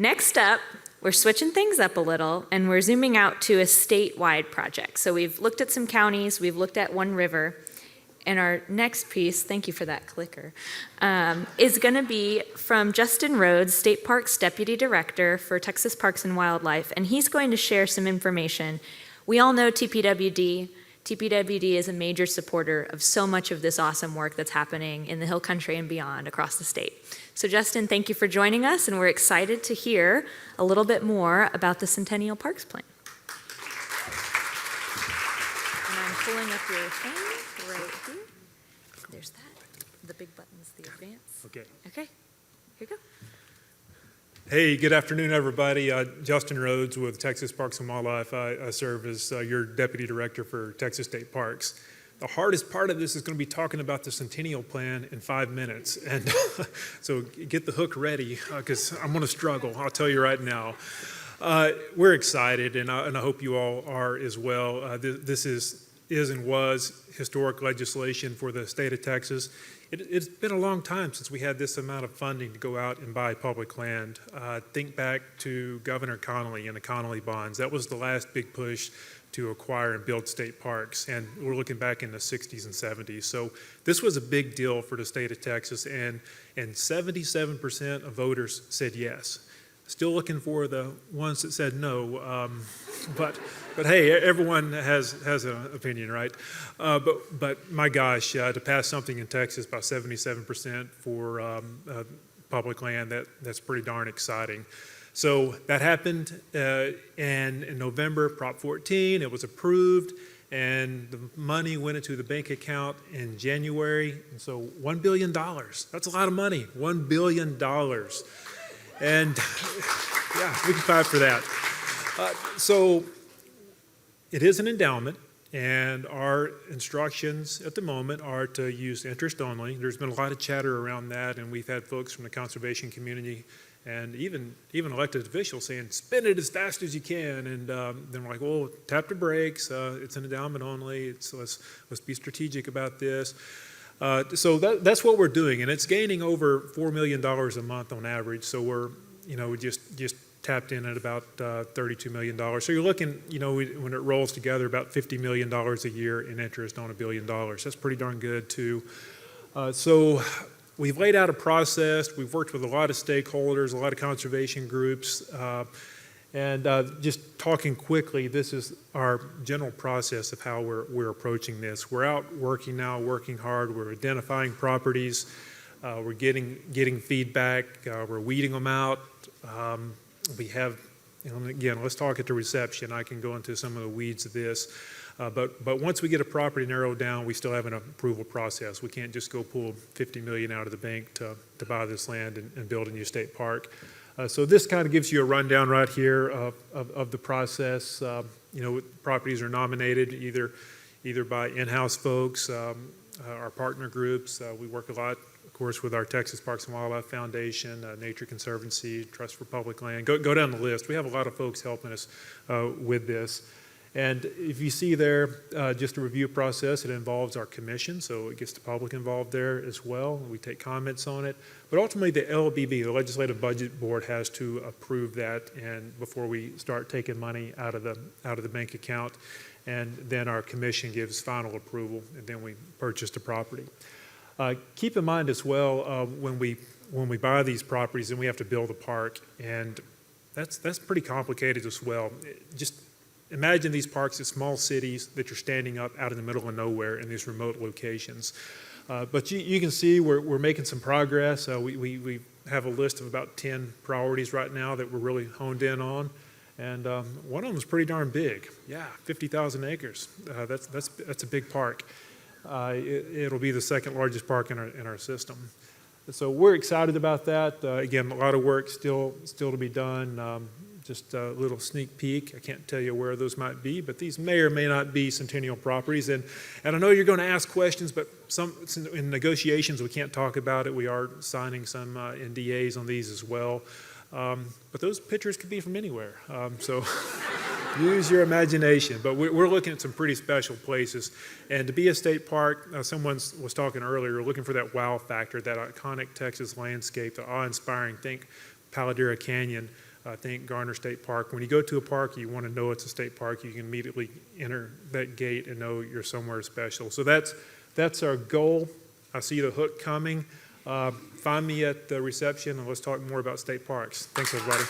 Next up, we're switching things up a little, and we're zooming out to a statewide project. So we've looked at some counties, we've looked at one river, and our next piece, thank you for that clicker, is going to be from Justin Rhodes, State Parks Deputy Director for Texas Parks and Wildlife, and he's going to share some information. We all know TPWD. TPWD is a major supporter of so much of this awesome work that's happening in the Hill Country and beyond across the state. So Justin, thank you for joining us, and we're excited to hear a little bit more about the Centennial Parks Plan. And I'm pulling up your thing right here. There's that. The big button's the advance. Okay. Okay, here you go. Hey, good afternoon, everybody. Justin Rhodes with Texas Parks and Wildlife. I serve as your Deputy Director for Texas State Parks. The hardest part of this is going to be talking about the Centennial Plan in 5 minutes. And so get the hook ready, because I'm going to struggle, I'll tell you right now. We're excited, and I hope you all are as well. This is and was historic legislation for the state of Texas. It's been a long time since we had this amount of funding to go out and buy public land. Think back to Governor Connolly and the Connolly bonds. That was the last big push to acquire and build state parks, and we're looking back in the 60s and 70s. So this was a big deal for the state of Texas, and 77% of voters said yes. Still looking for the ones that said no, but hey, everyone has an opinion, right? But my gosh, to pass something in Texas by 77% for public land, that's pretty darn exciting. So that happened, and in November, Prop 14, it was approved, and the money went into the bank account in January. And so $1 billion, that's a lot of money, $1 billion. And yeah, we can clap for that. So it is an endowment, and our instructions at the moment are to use interest only. There's been a lot of chatter around that, and we've had folks from the conservation community and even elected officials saying, spend it as fast as you can. And then we're like, well, tap the brakes. It's an endowment only. Let's be strategic about this. So that's what we're doing, and it's gaining over $4 million a month on average. So we just tapped in at about $32 million. So you're looking, when it rolls together, about $50 million a year in interest on $1 billion. That's pretty darn good too. So we've laid out a process. We've worked with a lot of stakeholders, a lot of conservation groups. And just talking quickly, this is our general process of how we're approaching this. We're out working now, working hard. We're identifying properties. We're getting feedback. We're weeding them out. We have, again, let's talk at the reception. I can go into some of the weeds of this. But once we get a property narrowed down, we still have an approval process. We can't just go pull $50 million out of the bank to buy this land and build a new state park. So this kind of gives you a rundown right here of the process. Properties are nominated either by in-house folks, our partner groups. We work a lot, of course, with our Texas Parks and Wildlife Foundation, Nature Conservancy, Trust for Public Land. Go down the list. We have a lot of folks helping us with this. And if you see there, just a review process, it involves our commission, so it gets the public involved there as well. We take comments on it. But ultimately, the LBB, the Legislative Budget Board, has to approve that, and before we start taking money out of the bank account, and then our commission gives final approval, and then we purchase the property. Keep in mind as well, when we buy these properties, and we have to build a park, and that's pretty complicated as well. Just imagine these parks as small cities that you're standing up out in the middle of nowhere in these remote locations. But you can see we're making some progress. We have a list of about 10 priorities right now that we're really honed in on. And one of them is pretty darn big. Yeah, 50,000 acres. That's a big park. It'll be the second largest park in our system. So we're excited about that. Again, a lot of work still to be done. Just a little sneak peek. I can't tell you where those might be, but these may or may not be Centennial properties. And I know you're going to ask questions, but in negotiations we can't talk about it. We are signing some NDAs on these as well. But those pictures could be from anywhere. So use your imagination. But we're looking at some pretty special places. And to be a state park, someone was talking earlier, looking for that wow factor, that iconic Texas landscape, the awe-inspiring, think Paladera Canyon. I think Garner State Park. When you go to a park, you want to know it's a state park. You can immediately enter that gate and know you're somewhere special. So that's our goal. I see the hook coming. Find me at the reception and let's talk more about state parks. Thanks, everybody.